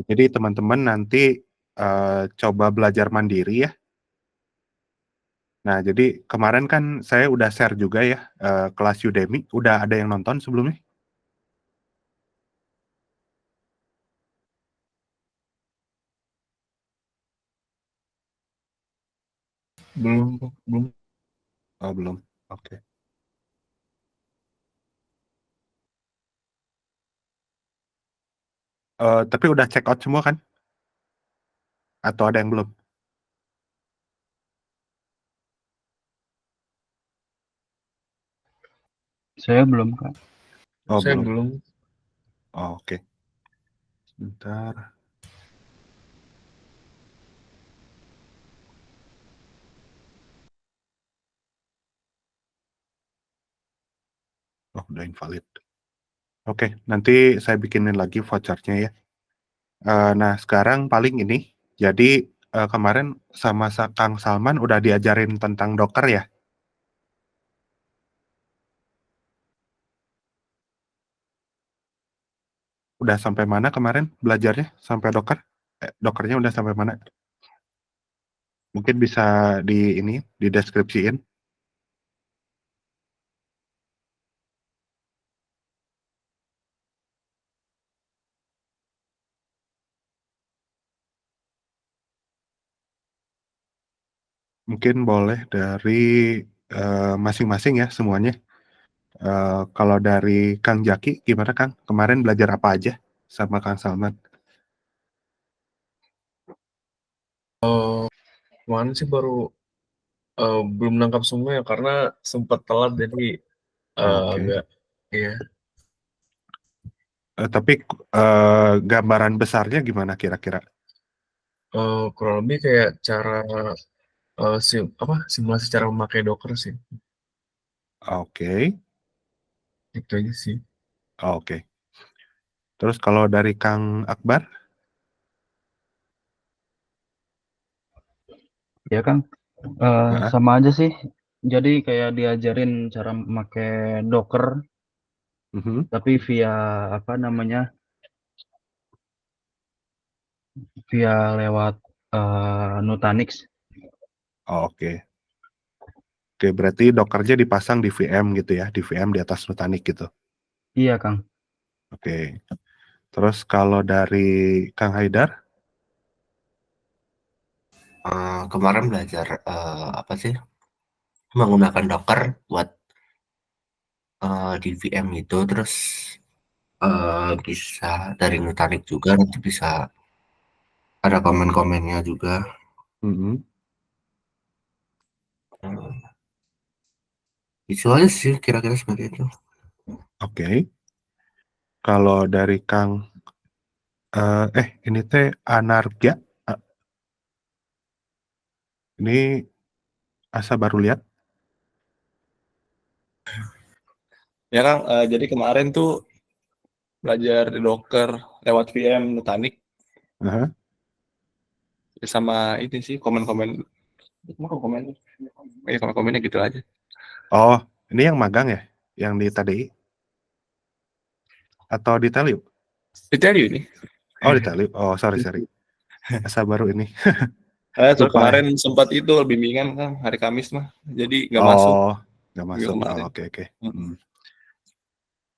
Jadi teman-teman nanti coba belajar mandiri ya. Nah, jadi kemarin kan saya udah share juga ya kelas Udemy. Udah ada yang nonton sebelumnya? Belum. Oh, belum. Oke. Tapi udah check out semua kan? Atau ada yang belum? Saya belum, Kak. Oh, Saya belum. belum. Oh, oke. Sebentar. Oh, udah invalid. Oke, nanti saya bikinin lagi vouchernya ya. Nah, sekarang paling ini. Jadi kemarin sama Kang Salman udah diajarin tentang Docker ya? Udah sampai mana kemarin belajarnya? Sampai Docker? Dockernya udah sampai mana? Mungkin bisa dideskripsiin. Mungkin boleh dari masing-masing ya semuanya. Kalau dari Kang Jaki, gimana Kang? Kemarin belajar apa aja sama Kang Salman? Kemarin sih baru belum nangkap semua ya karena sempat telat jadi Oke. agak ya. Tapi gambaran besarnya gimana kira-kira? Kurang lebih kayak cara simulasi cara memakai Docker sih. Oke. Itu aja sih. Oke. Terus kalau dari Kang Akbar? Ya, Kang. Heeh. Sama aja sih. Jadi kayak diajarin cara memakai Docker, Mhm. tapi via apa namanya? Via lewat Nutanix. Oke. Oke, berarti Dockernya dipasang di VM gitu ya, di VM di atas Nutanix gitu. Iya, Kang. Oke. Terus kalau dari Kang Haidar? Kemarin belajar apa sih menggunakan Docker buat di VM itu, terus bisa dari Nutanix juga, nanti bisa ada komen-komennya juga. Mhm. Itu aja sih kira-kira seperti itu. Oke. Kalau dari Kang ini teh Anargia. Ah, ini Asa baru lihat. Ya Kang, jadi kemarin tuh belajar di Docker lewat VM Nutanix Aha. sama ini sih komen-komen, komen, ya komen-komennya gitu aja. Oh, ini yang magang ya? Yang di TDI? Atau di Teliu? Detail ini. Oh, di Teliu. Oh, sorry. Asa baru ini. So Lupa ya. kemarin sempat itu bimbingan Kang, hari Kamis mah, jadi nggak masuk Oh, nggak minggu masuk. Oh, kemarin. oke.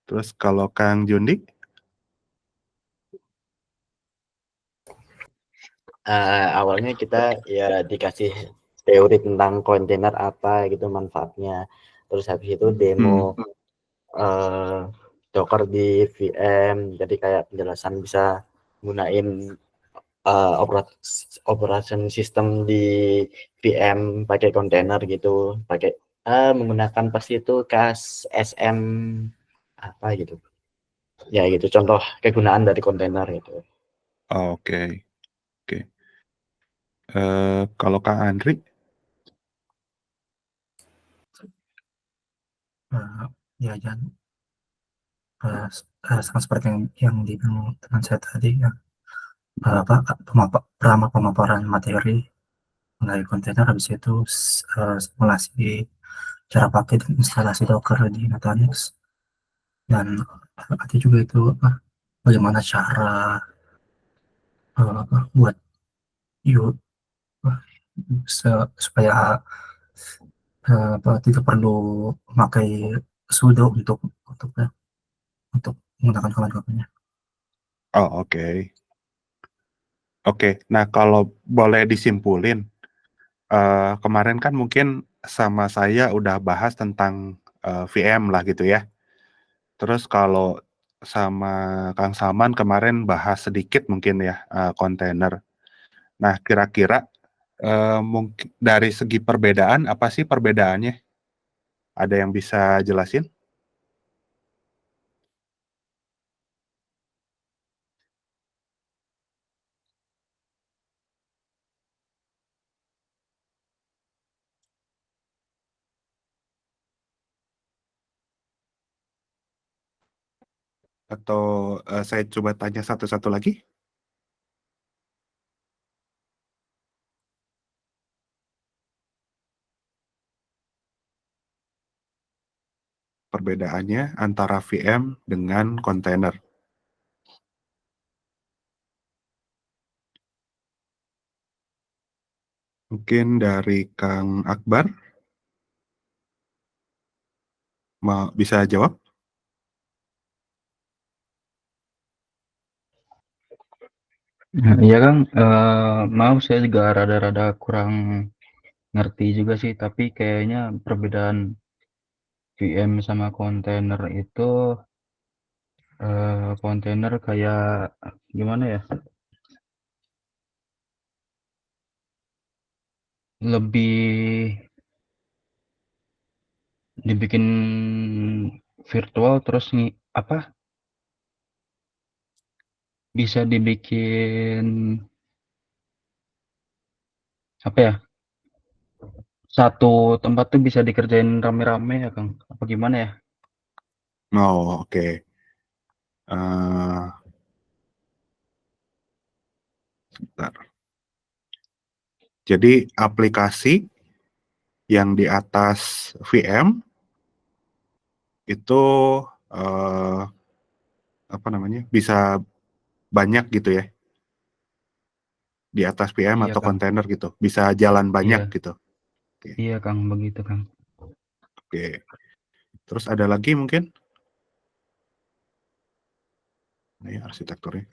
Terus kalau Kang Jundi? Awalnya kita ya dikasih teori tentang kontainer apa gitu manfaatnya, terus habis itu demo Docker di VM, jadi kayak penjelasan bisa gunain operation system di VM pakai kontainer gitu, pakai menggunakan pasti itu CAS SM apa gitu ya, gitu contoh kegunaan dari kontainer gitu. Oke. Kalau Kang Andri? Ya jangan sama seperti yang dibilang teman saya tadi ya, pertama pemaparan materi mengenai kontainer, habis itu simulasi cara pakai dan instalasi Docker di Nutanix, dan nanti juga itu bagaimana cara buat you supaya tidak perlu memakai sudo untuk menggunakan command-command-nya. Oh, oke. Oke, nah kalau boleh disimpulin, kemarin kan mungkin sama saya udah bahas tentang VM lah gitu ya. Terus kalau sama Kang Salman kemarin bahas sedikit mungkin ya kontainer. Nah, kira-kira mungkin dari segi perbedaan apa sih perbedaannya? Ada yang bisa jelasin? Atau saya coba tanya satu-satu lagi? Perbedaannya antara VM dengan kontainer. Mungkin dari Kang Akbar mau bisa jawab? Nah, iya Kang, maaf saya juga rada-rada kurang ngerti juga sih, tapi kayaknya perbedaan VM sama kontainer itu kontainer kayak gimana ya? Lebih dibikin virtual terus apa? Bisa dibikin apa ya? Satu tempat tuh bisa dikerjain rame-rame ya Kang? Apa gimana ya? Oh, oke. Sebentar. Jadi aplikasi yang di atas VM itu apa namanya bisa banyak gitu ya di atas VM Iya atau Kang, kontainer gitu, bisa jalan banyak iya, gitu. iya Kang, begitu Kang. Oke. Terus ada lagi mungkin? Ini arsitekturnya.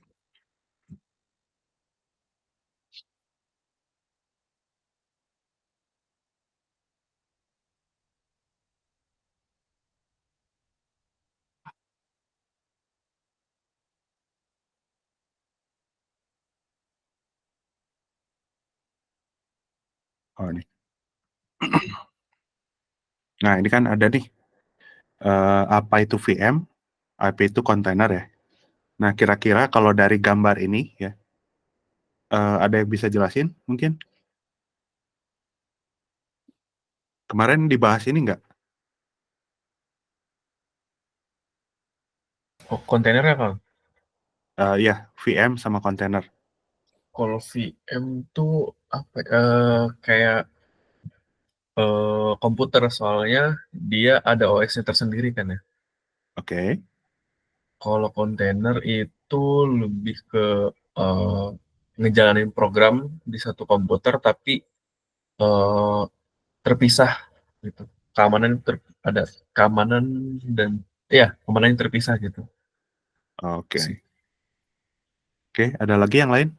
Oh ini. Nah ini kan ada nih apa itu VM, apa itu kontainer ya. Nah kira-kira kalau dari gambar ini ya, ada yang bisa jelasin mungkin? Kemarin dibahas ini nggak? Oh, kontainernya Kang. Ya, VM sama kontainer. Kalau VM tuh apa? Kayak komputer soalnya dia ada OS-nya tersendiri kan ya. Oke. Kalau kontainer itu lebih ke eh, ngejalanin program di satu komputer tapi eh, terpisah gitu. Keamanan ada keamanan dan ya keamanan terpisah gitu. Oke. Oke, ada lagi yang lain?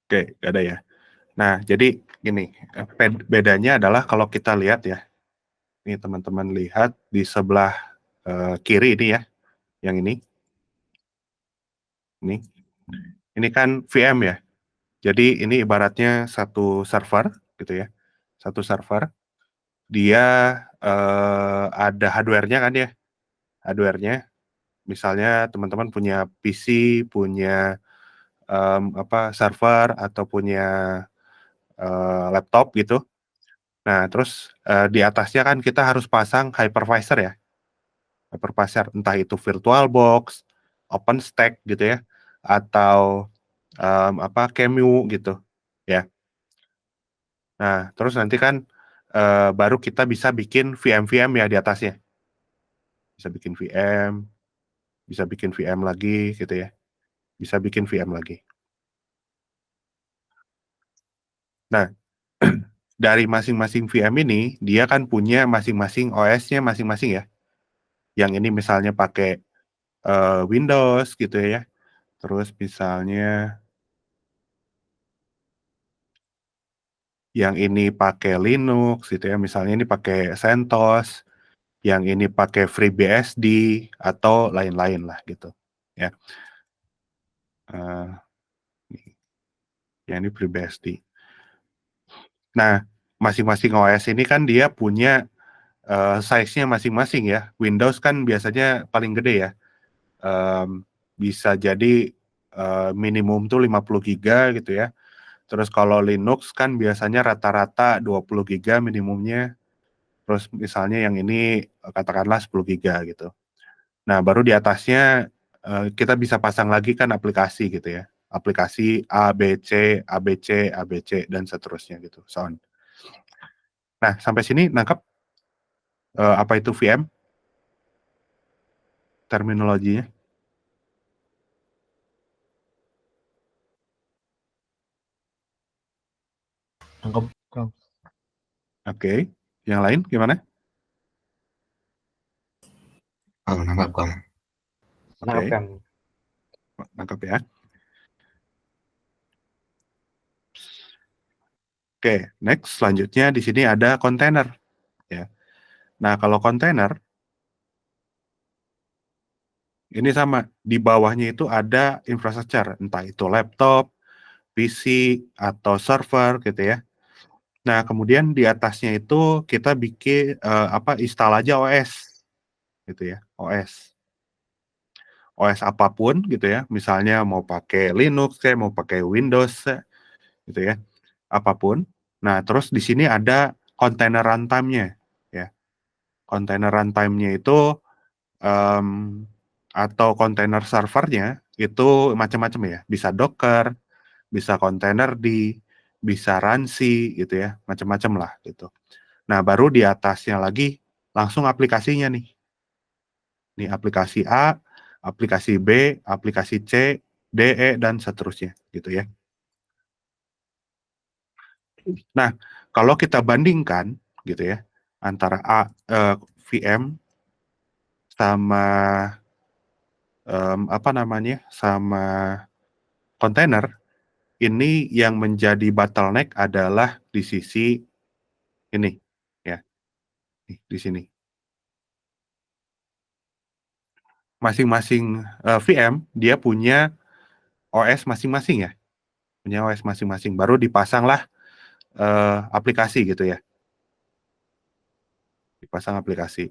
Oke, nggak ada ya. Nah, jadi gini, bedanya adalah kalau kita lihat ya, ini teman-teman lihat di sebelah kiri ini ya, yang ini kan VM ya. Jadi ini ibaratnya satu server gitu ya, satu server. Dia ada hardware-nya kan ya, hardware-nya. Misalnya teman-teman punya PC, punya server atau punya laptop gitu. Nah, terus di atasnya kan kita harus pasang hypervisor ya. Hypervisor entah itu VirtualBox, OpenStack gitu ya, atau QEMU gitu ya. Nah, terus nanti kan baru kita bisa bikin VM ya di atasnya. Bisa bikin VM, bisa bikin VM lagi gitu ya. Bisa bikin VM lagi. Nah, dari masing-masing VM ini, dia kan punya masing-masing OS-nya masing-masing ya. Yang ini misalnya pakai Windows gitu ya. Terus misalnya yang ini pakai Linux gitu ya. Misalnya ini pakai CentOS, yang ini pakai FreeBSD atau lain-lain lah gitu ya. Yang ini FreeBSD. Nah, masing-masing OS ini kan dia punya size-nya masing-masing ya. Windows kan biasanya paling gede ya. Bisa jadi minimum tuh 50 giga gitu ya. Terus kalau Linux kan biasanya rata-rata 20 giga minimumnya. Terus misalnya yang ini katakanlah 10 giga gitu. Nah, baru di atasnya kita bisa pasang lagi kan aplikasi gitu ya. Aplikasi ABC, ABC, ABC, dan seterusnya gitu. So on. Nah, sampai sini nangkep apa itu VM? Terminologinya. Nangkep, Kang. Oke. Yang lain gimana? Nangkap Kang. Nah, Oke. Kang. Nangkep ya. Oke, next selanjutnya di sini ada kontainer ya. Nah, kalau kontainer ini sama, di bawahnya itu ada infrastruktur, entah itu laptop, PC atau server gitu ya. Nah, kemudian di atasnya itu kita bikin install aja OS gitu ya, OS. OS apapun gitu ya, misalnya mau pakai Linux kayak mau pakai Windows gitu ya, apapun. Nah, terus di sini ada container runtime-nya ya. Container runtime-nya itu atau container servernya itu macam-macam ya. Bisa Docker, bisa Containerd, bisa Runc gitu ya, macam-macam lah gitu. Nah, baru di atasnya lagi langsung aplikasinya nih. Nih aplikasi A, aplikasi B, aplikasi C, D, E, dan seterusnya gitu ya. Nah, kalau kita bandingkan gitu ya, antara VM sama sama kontainer, ini yang menjadi bottleneck adalah di sisi ini ya, di sini. Masing-masing VM dia punya OS masing-masing ya, punya OS masing-masing. Baru dipasanglah aplikasi gitu ya, dipasang aplikasi.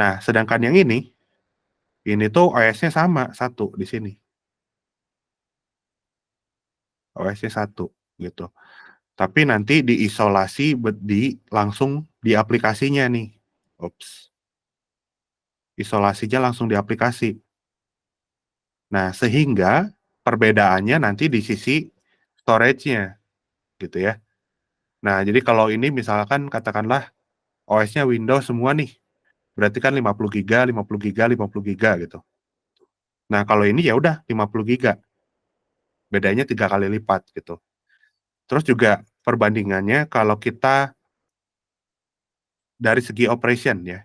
Nah, sedangkan yang ini tuh OS-nya sama satu di sini. OS-nya satu gitu. Tapi nanti diisolasi langsung di aplikasinya nih. Ups. Isolasinya langsung di aplikasi. Nah, sehingga perbedaannya nanti di sisi storage-nya gitu ya. Nah, jadi kalau ini misalkan katakanlah OS-nya Windows semua nih. Berarti kan 50 giga, 50 giga, 50 giga gitu. Nah, kalau ini ya udah 50 giga. Bedanya 3 kali lipat gitu. Terus juga perbandingannya kalau kita dari segi operation ya.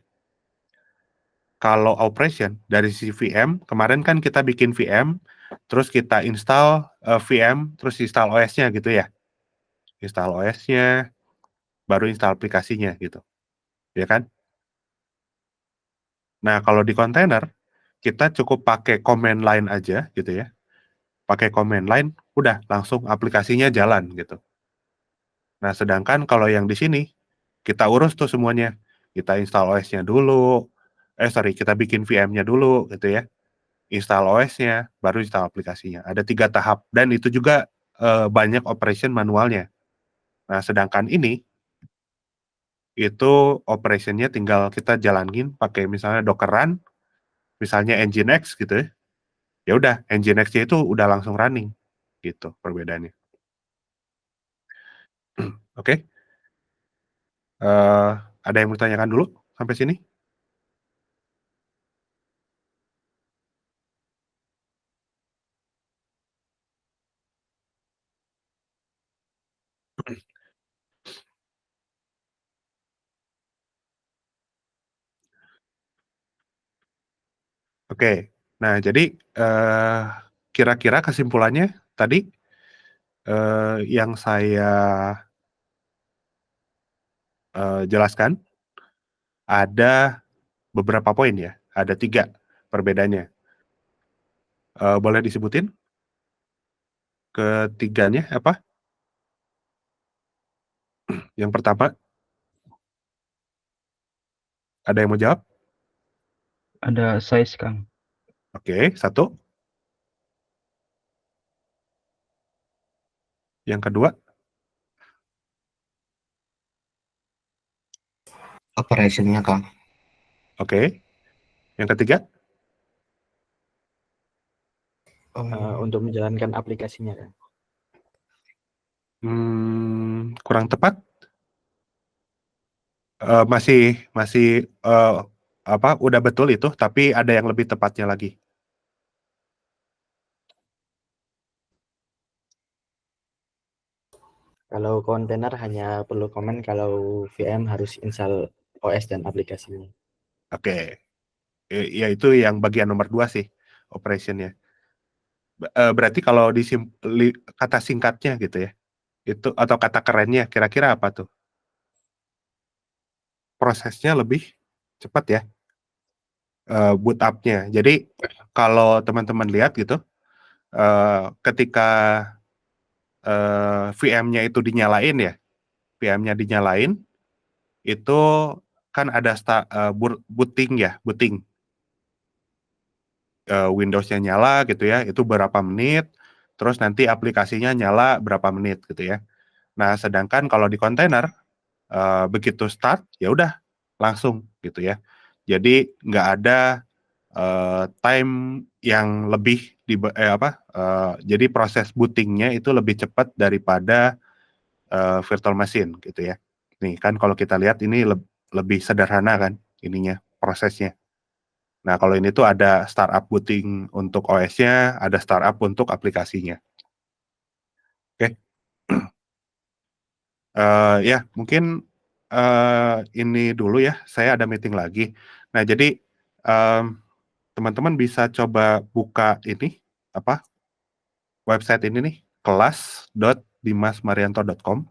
Kalau operation dari sisi VM, kemarin kan kita bikin VM, terus kita install VM, terus install OS-nya gitu ya. Install OS-nya, baru install aplikasinya gitu. Ya kan? Nah, kalau di kontainer, kita cukup pakai command line aja gitu ya. Pakai command line, udah langsung aplikasinya jalan gitu. Nah, sedangkan kalau yang di sini, kita urus tuh semuanya. Kita install OS-nya dulu, kita bikin VM-nya dulu gitu ya. Install OS-nya, baru install aplikasinya. Ada 3 tahap, dan itu juga banyak operation manualnya. Nah, sedangkan ini, itu operation-nya tinggal kita jalanin pakai misalnya Docker Run, misalnya Nginx gitu ya. ya udah Nginx-nya itu udah langsung running gitu perbedaannya. Oke. Ada yang mau ditanyakan dulu sampai sini? Oke. Nah, jadi kira-kira kesimpulannya tadi yang saya jelaskan ada beberapa poin ya, ada 3 perbedaannya. Boleh disebutin ketiganya apa? Yang pertama, ada yang mau jawab? Ada size, Kang. Oke, 1. Yang kedua, Operation-nya, Kang. oke. Yang ketiga, Untuk menjalankan aplikasinya kan. kurang tepat. Masih udah betul itu, tapi ada yang lebih tepatnya lagi. Kalau kontainer hanya perlu komen kalau VM harus install OS dan aplikasinya. Oke. Ya itu yang bagian nomor 2 sih, operation-nya. Berarti kalau kata singkatnya gitu ya, itu atau kata kerennya kira-kira apa tuh? Prosesnya lebih cepat ya, boot up-nya. Jadi kalau teman-teman lihat gitu, ketika VM-nya itu dinyalain ya, VM-nya dinyalain, itu kan ada booting ya, booting. Windows-nya nyala gitu ya, itu berapa menit, terus nanti aplikasinya nyala berapa menit gitu ya. Nah, sedangkan kalau di kontainer, begitu start, ya udah langsung gitu ya. Jadi nggak ada time yang lebih jadi proses bootingnya itu lebih cepat daripada virtual machine gitu ya. Nih kan kalau kita lihat ini lebih sederhana kan ininya prosesnya. Nah kalau ini tuh ada startup booting untuk OS-nya, ada startup untuk aplikasinya. Oke. Ya mungkin ini dulu ya. Saya ada meeting lagi. Nah jadi teman-teman bisa coba buka ini website ini nih, kelas.dimasmarianto.com.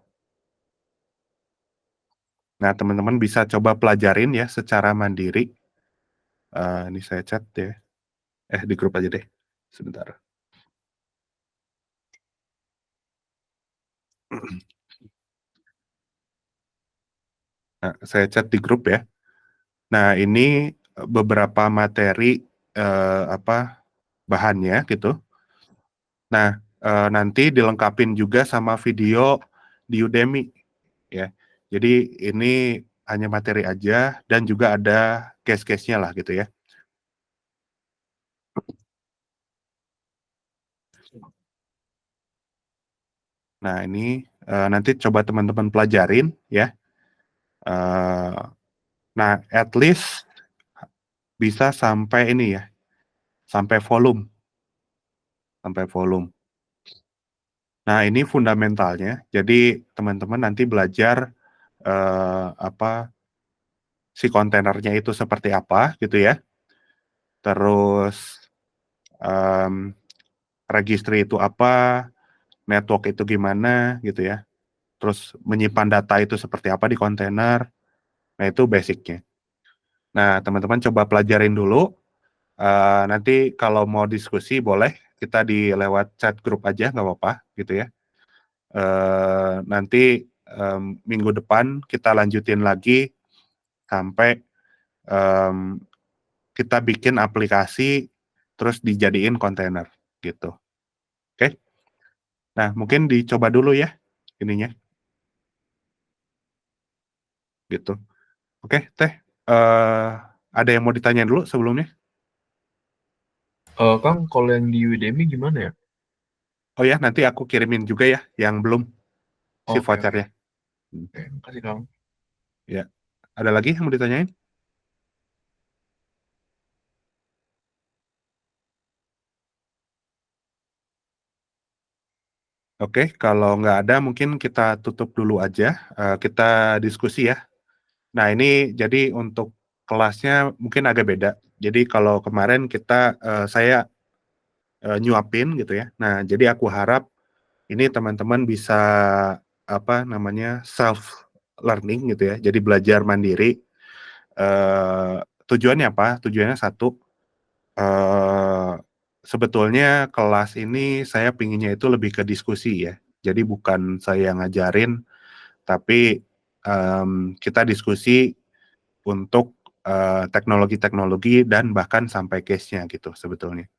Nah, teman-teman bisa coba pelajarin ya secara mandiri. Ini saya chat ya. Di grup aja deh. Sebentar. Nah, saya chat di grup ya. Nah, ini beberapa materi bahannya gitu. Nah, nanti dilengkapin juga sama video di Udemy ya. Jadi ini hanya materi aja dan juga ada case-case-nya lah gitu ya. Nah, ini nanti coba teman-teman pelajarin ya. Nah, at least bisa sampai ini ya, sampai volume. Sampai volume. Nah, ini fundamentalnya. Jadi, teman-teman nanti belajar si kontainernya itu seperti apa gitu ya. Terus registry itu apa, network itu gimana gitu ya. Terus menyimpan data itu seperti apa di kontainer. Nah, itu basicnya. Nah, teman-teman coba pelajarin dulu. Nanti kalau mau diskusi boleh kita lewat chat grup aja nggak apa-apa gitu ya. Nanti minggu depan kita lanjutin lagi sampai kita bikin aplikasi terus dijadiin kontainer gitu. Oke. Nah, mungkin dicoba dulu ya ininya gitu. Oke, Teh. Ada yang mau ditanya dulu sebelumnya? Kang, kalau yang di Udemy gimana ya? Oh ya, nanti aku kirimin juga ya yang belum si Oke, vouchernya. oke, makasih Kang. Ya. Ada lagi yang mau ditanyain? Oke, kalau nggak ada mungkin kita tutup dulu aja. Kita diskusi ya. Nah, ini jadi untuk kelasnya mungkin agak beda. Jadi kalau kemarin saya nyuapin gitu ya. Nah, jadi aku harap ini teman-teman bisa apa namanya self learning gitu ya. Jadi belajar mandiri. Tujuannya apa? Tujuannya satu. Sebetulnya kelas ini saya pinginnya itu lebih ke diskusi ya. Jadi bukan saya ngajarin, tapi kita diskusi untuk teknologi-teknologi dan bahkan sampai case-nya gitu sebetulnya.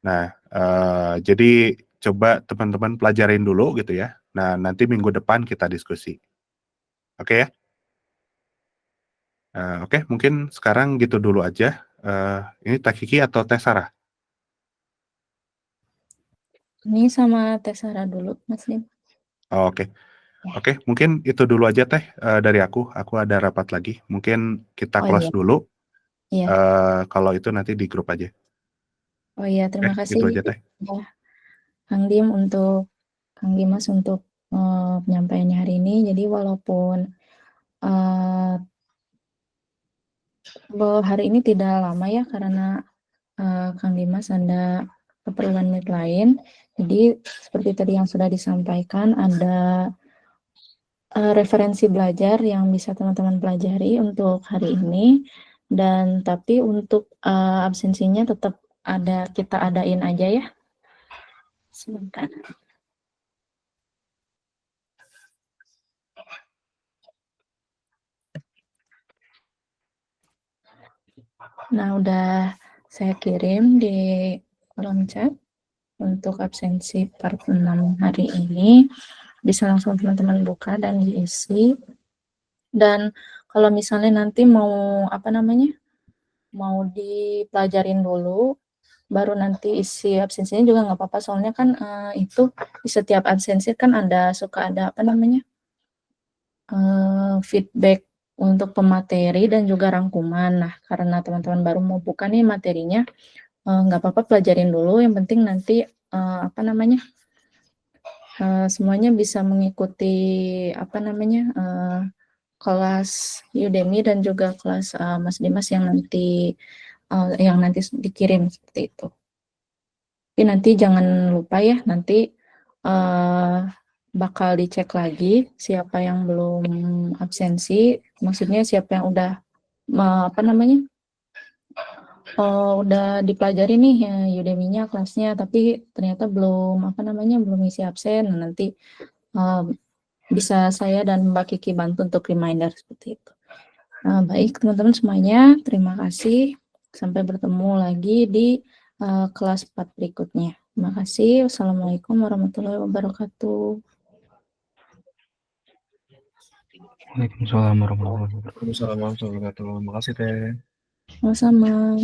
Nah, jadi coba teman-teman pelajarin dulu gitu ya. Nah, nanti minggu depan kita diskusi. Oke ya? Oke, mungkin sekarang gitu dulu aja. Ini Teh Kiki atau Teh Sarah? Ini sama Teh Sarah dulu, Mas Lim. Oke. Oke, mungkin itu dulu aja Teh dari aku. Aku ada rapat lagi. Mungkin kita Oh close iya, dulu. iya. Kalau itu nanti di grup aja. Oh iya, terima kasih Itu aja Teh. ya, Kang Dim Kang Dimas untuk penyampaiannya hari ini. Jadi walaupun hari ini tidak lama ya karena Kang Dimas ada keperluan lain. Jadi seperti tadi yang sudah disampaikan ada referensi belajar yang bisa teman-teman pelajari untuk hari ini, dan tapi untuk absensinya tetap kita adain aja ya. Sebentar. Nah, udah saya kirim di kolom chat untuk absensi part 6 hari ini. Bisa langsung teman-teman buka dan diisi. Dan kalau misalnya nanti mau mau dipelajarin dulu, baru nanti isi absensinya juga nggak apa-apa. Soalnya kan itu di setiap absensi kan suka ada feedback untuk pemateri dan juga rangkuman. Nah, karena teman-teman baru mau buka nih materinya, nggak apa-apa pelajarin dulu. Yang penting nanti semuanya bisa mengikuti kelas Udemy dan juga kelas Mas Dimas yang nanti dikirim seperti itu. Tapi nanti jangan lupa ya, nanti bakal dicek lagi siapa yang belum absensi, maksudnya siapa yang udah udah dipelajari nih ya Udemy-nya kelasnya, tapi ternyata belum isi absen. Nah, nanti bisa saya dan Mbak Kiki bantu untuk reminder seperti itu. Baik teman-teman semuanya, terima kasih. Sampai bertemu lagi di kelas 4 berikutnya. Terima kasih. Wassalamualaikum warahmatullahi wabarakatuh. Waalaikumsalam warahmatullahi wabarakatuh. Waalaikumsalam warahmatullahi wabarakatuh. Makasih Teh. Sama-sama.